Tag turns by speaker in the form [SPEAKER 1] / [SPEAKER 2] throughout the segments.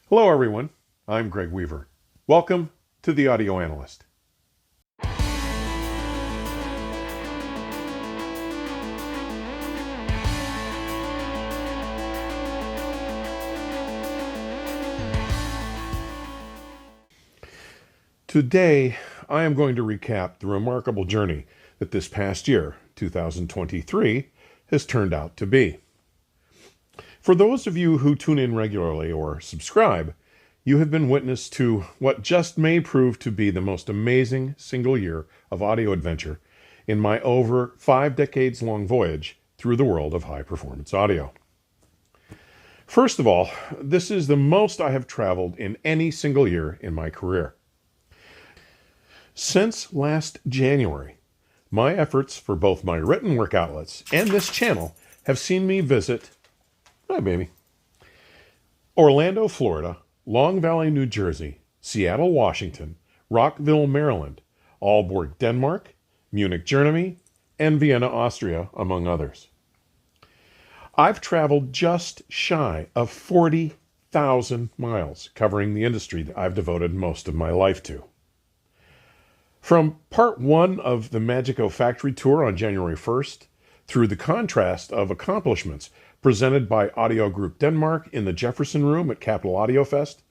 [SPEAKER 1] Hello everyone, I'm Greg Weaver. Welcome to The Audio Analyst. Today, I am going to recap the remarkable journey that this past year, 2023, has turned out to be. For those of you who tune in regularly or subscribe, you have been witness to what just may prove to be the most amazing single year of audio adventure in my over 5 decades long voyage through the world of high-performance audio. First of all, this is the most I have traveled in any single year in my career. Since last January, my efforts for both my written work outlets and this channel have seen me visit Orlando, Florida, Long Valley, New Jersey, Seattle, Washington, Rockville, Maryland, Aalborg, Denmark, Munich, Germany, and Vienna, Austria, among others. I've traveled just shy of 40,000 miles covering the industry that I've devoted most of my life to. From part 1 of the Magico Factory Tour on January 1st, through the contrast of accomplishments presented by Audio Group Denmark in the Jefferson Room at Capital Audio Fest,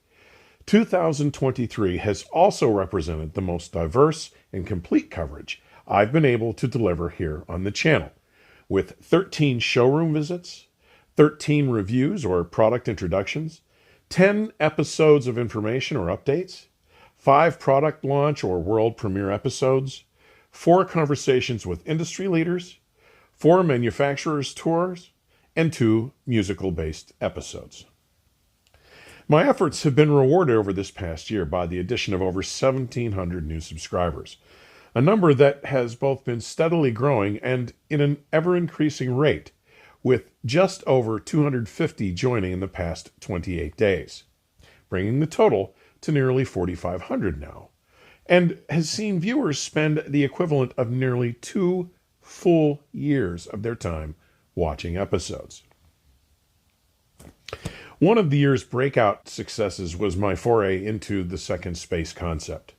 [SPEAKER 1] 2023 has also represented the most diverse and complete coverage I've been able to deliver here on the channel, with 13 showroom visits, 13 reviews or product introductions, 10 episodes of information or updates, 5 product launch or world premiere episodes, 4 conversations with industry leaders, 4 manufacturers' tours, and 2 musical-based episodes. My efforts have been rewarded over this past year by the addition of over 1,700 new subscribers, a number that has both been steadily growing and in an ever-increasing rate, with just over 250 joining in the past 28 days, bringing the total to nearly 4,500 now, and has seen viewers spend the equivalent of nearly 2 full years of their time watching episodes. One of the year's breakout successes was my foray into the second space concept.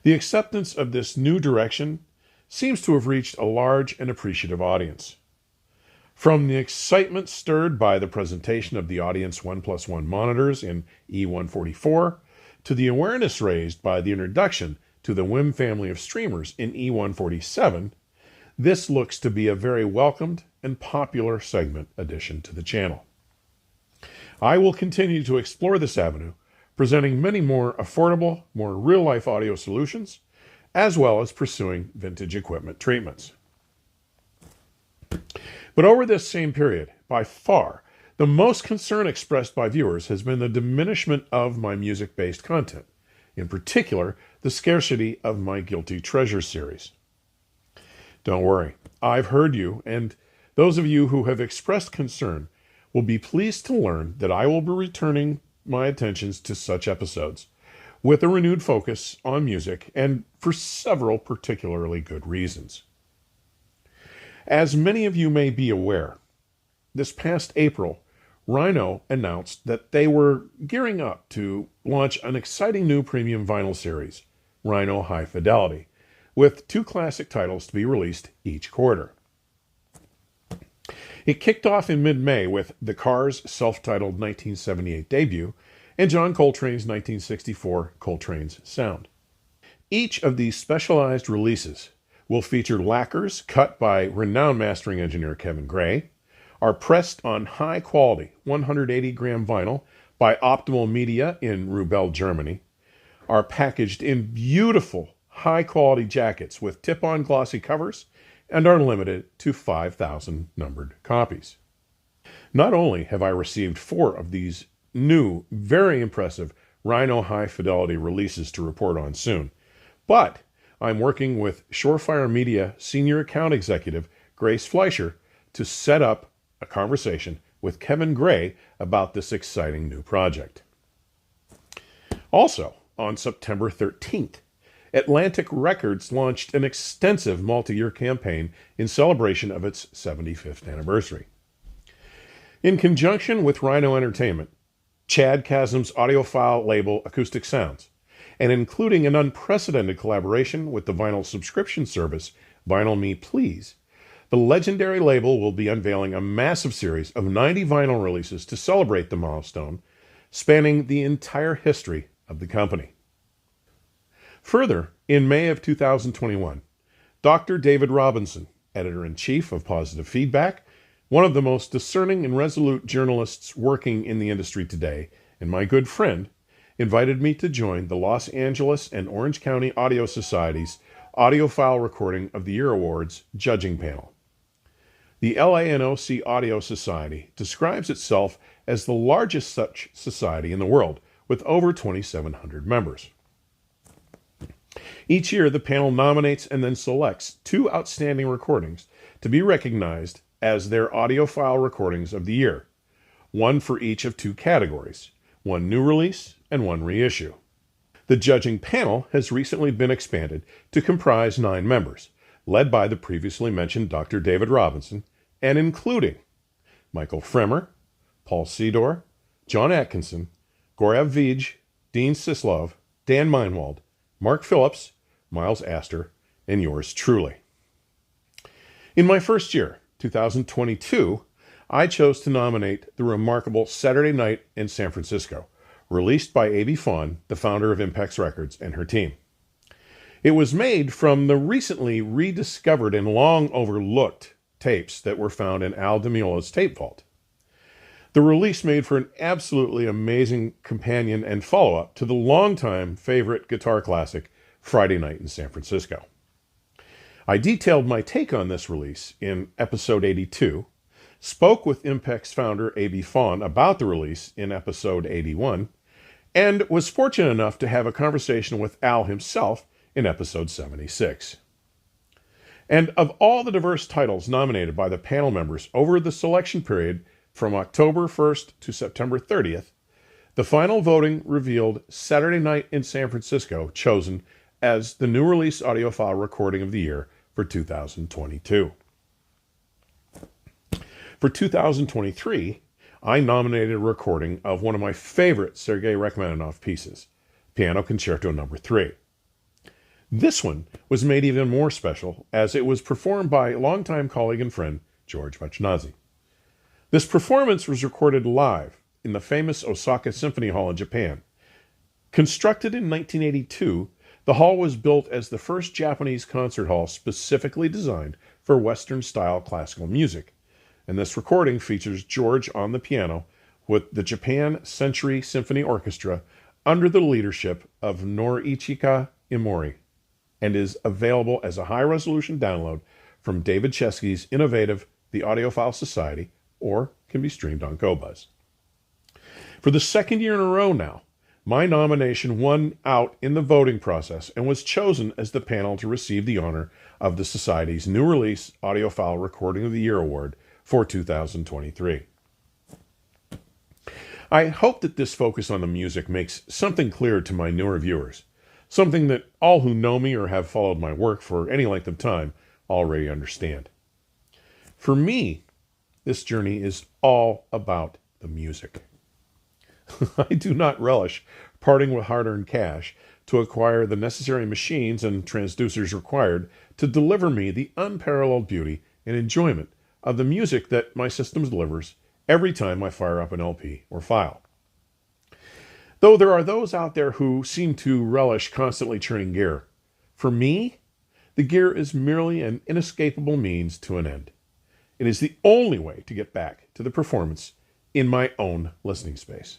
[SPEAKER 1] The acceptance of this new direction seems to have reached a large and appreciative audience. From the excitement stirred by the presentation of the Audience 1+1 monitors in E144, to the awareness raised by the introduction to the WIM family of streamers in E147, this looks to be a very welcomed and popular segment addition to the channel. I will continue to explore this avenue, presenting many more affordable, more real-life audio solutions, as well as pursuing vintage equipment treatments. But over this same period, by far, the most concern expressed by viewers has been the diminishment of my music-based content, in particular, the scarcity of my Guilty Treasure series. Don't worry, I've heard you, and those of you who have expressed concern will be pleased to learn that I will be returning my attentions to such episodes with a renewed focus on music, and for several particularly good reasons. As many of you may be aware, this past April, Rhino announced that they were gearing up to launch an exciting new premium vinyl series, Rhino High-Fidelity, with 2 classic titles to be released each quarter. It kicked off in mid-May with The Cars' self-titled 1978 debut and John Coltrane's 1964 Coltrane's Sound. Each of these specialized releases will feature lacquers cut by renowned mastering engineer Kevin Gray, are pressed on high-quality 180-gram vinyl by Optimal Media in Rubel, Germany, are packaged in beautiful high-quality jackets with tip-on glossy covers, and are limited to 5,000 numbered copies. Not only have I received 4 of these new, very impressive Rhino High-Fidelity releases to report on soon, but I'm working with Shorefire Media Senior Account Executive Grace Fleischer to set up a conversation with Kevin Gray about this exciting new project. Also, on September 13th, Atlantic Records launched an extensive multi-year campaign in celebration of its 75th anniversary. In conjunction with Rhino Entertainment, Chad Chasm's Audiophile label Acoustic Sounds, and including an unprecedented collaboration with the vinyl subscription service Vinyl Me Please, the legendary label will be unveiling a massive series of 90 vinyl releases to celebrate the milestone, spanning the entire history of the company. Further, in May of 2021, Dr. David Robinson, editor-in-chief of Positive Feedback, one of the most discerning and resolute journalists working in the industry today, and my good friend, invited me to join the Los Angeles and Orange County Audio Society's Audiophile Recording of the Year Awards judging panel. The LA&OC Audio Society describes itself as the largest such society in the world, with over 2,700 members. Each year, the panel nominates and then selects 2 outstanding recordings to be recognized as their audiophile recordings of the year, one for each of 2 categories, one new release and one reissue. The judging panel has recently been expanded to comprise 9 members, led by the previously mentioned Dr. David Robinson, and including Michael Fremer, Paul Sedor, John Atkinson, Gorav Vij, Dean Sislov, Dan Meinwald, Mark Phillips, Miles Astor, and yours truly. In my first year, 2022, I chose to nominate the remarkable Saturday Night in San Francisco, released by A.B. Fawn, the founder of Impex Records, and her team. It was made from the recently rediscovered and long overlooked tapes that were found in Al Di Meola's tape vault. The release made for an absolutely amazing companion and follow-up to the longtime favorite guitar classic, Friday Night in San Francisco. I detailed my take on this release in episode 82, spoke with Impex founder A.B. Fawn about the release in episode 81, and was fortunate enough to have a conversation with Al himself in episode 76. And of all the diverse titles nominated by the panel members over the selection period from October 1st to September 30th, the final voting revealed Saturday Night in San Francisco chosen as the new release audiophile recording of the year for 2022. For 2023, I nominated a recording of one of my favorite Sergei Rachmaninoff pieces, Piano Concerto No. 3. This one was made even more special as it was performed by longtime colleague and friend George Vatchnadze. This performance was recorded live in the famous Osaka Symphony Hall in Japan. Constructed in 1982, the hall was built as the first Japanese concert hall specifically designed for Western-style classical music, and this recording features George on the piano with the Japan Century Symphony Orchestra under the leadership of Norichika Imori, and is available as a high-resolution download from David Chesky's innovative The Audiophile Society, or can be streamed on GoBuzz. For the second year in a row now, my nomination won out in the voting process and was chosen as the panel to receive the honor of the Society's new release Audiophile Recording of the Year Award for 2023. I hope that this focus on the music makes something clear to my newer viewers, something that all who know me or have followed my work for any length of time already understand. For me, this journey is all about the music. I do not relish parting with hard-earned cash to acquire the necessary machines and transducers required to deliver me the unparalleled beauty and enjoyment of the music that my system delivers every time I fire up an LP or file. Though there are those out there who seem to relish constantly churning gear, for me, the gear is merely an inescapable means to an end. It is the only way to get back to the performance in my own listening space.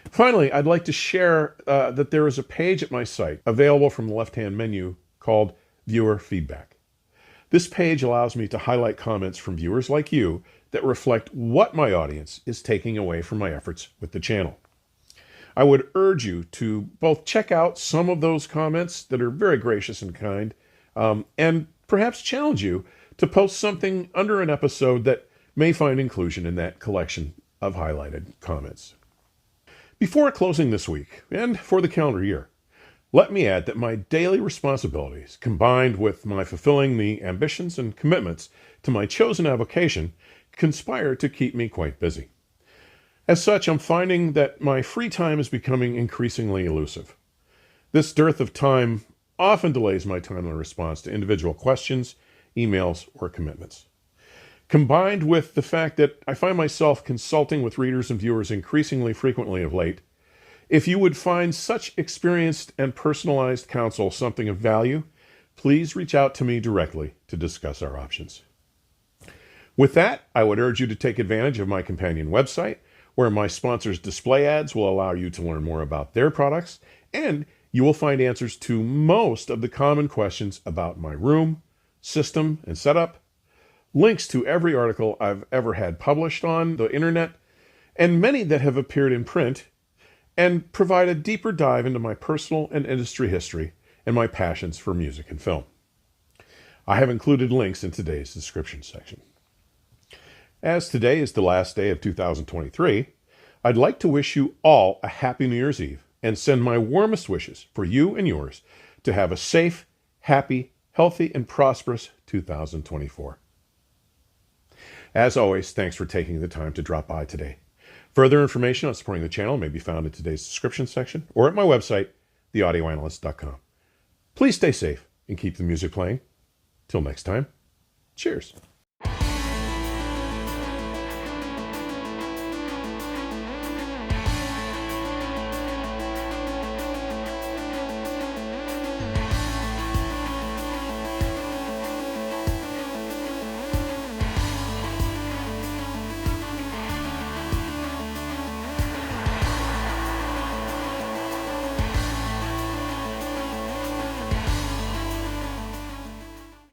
[SPEAKER 1] Finally, I'd like to share that there is a page at my site available from the left-hand menu called Viewer Feedback. This page allows me to highlight comments from viewers like you that reflect what my audience is taking away from my efforts with the channel. I would urge you to both check out some of those comments that are very gracious and kind, and perhaps challenge you to post something under an episode that may find inclusion in that collection of highlighted comments. Before closing this week, and for the calendar year, let me add that my daily responsibilities, combined with my fulfilling the ambitions and commitments to my chosen avocation, conspire to keep me quite busy. As such, I'm finding that my free time is becoming increasingly elusive. This dearth of time often delays my timely response to individual questions, emails, or commitments. Combined with the fact that I find myself consulting with readers and viewers increasingly frequently of late, if you would find such experienced and personalized counsel something of value, please reach out to me directly to discuss our options. With that, I would urge you to take advantage of my companion website, where my sponsors' display ads will allow you to learn more about their products, and you will find answers to most of the common questions about my room, system, and setup, links to every article I've ever had published on the internet, and many that have appeared in print, and provide a deeper dive into my personal and industry history and my passions for music and film. I have included links in today's description section. As today is the last day of 2023, I'd like to wish you all a happy New Year's Eve and send my warmest wishes for you and yours to have a safe, happy, healthy, and prosperous 2024. As always, thanks for taking the time to drop by today. Further information on supporting the channel may be found in today's description section or at my website, theaudioanalyst.com. Please stay safe and keep the music playing. Till next time, cheers.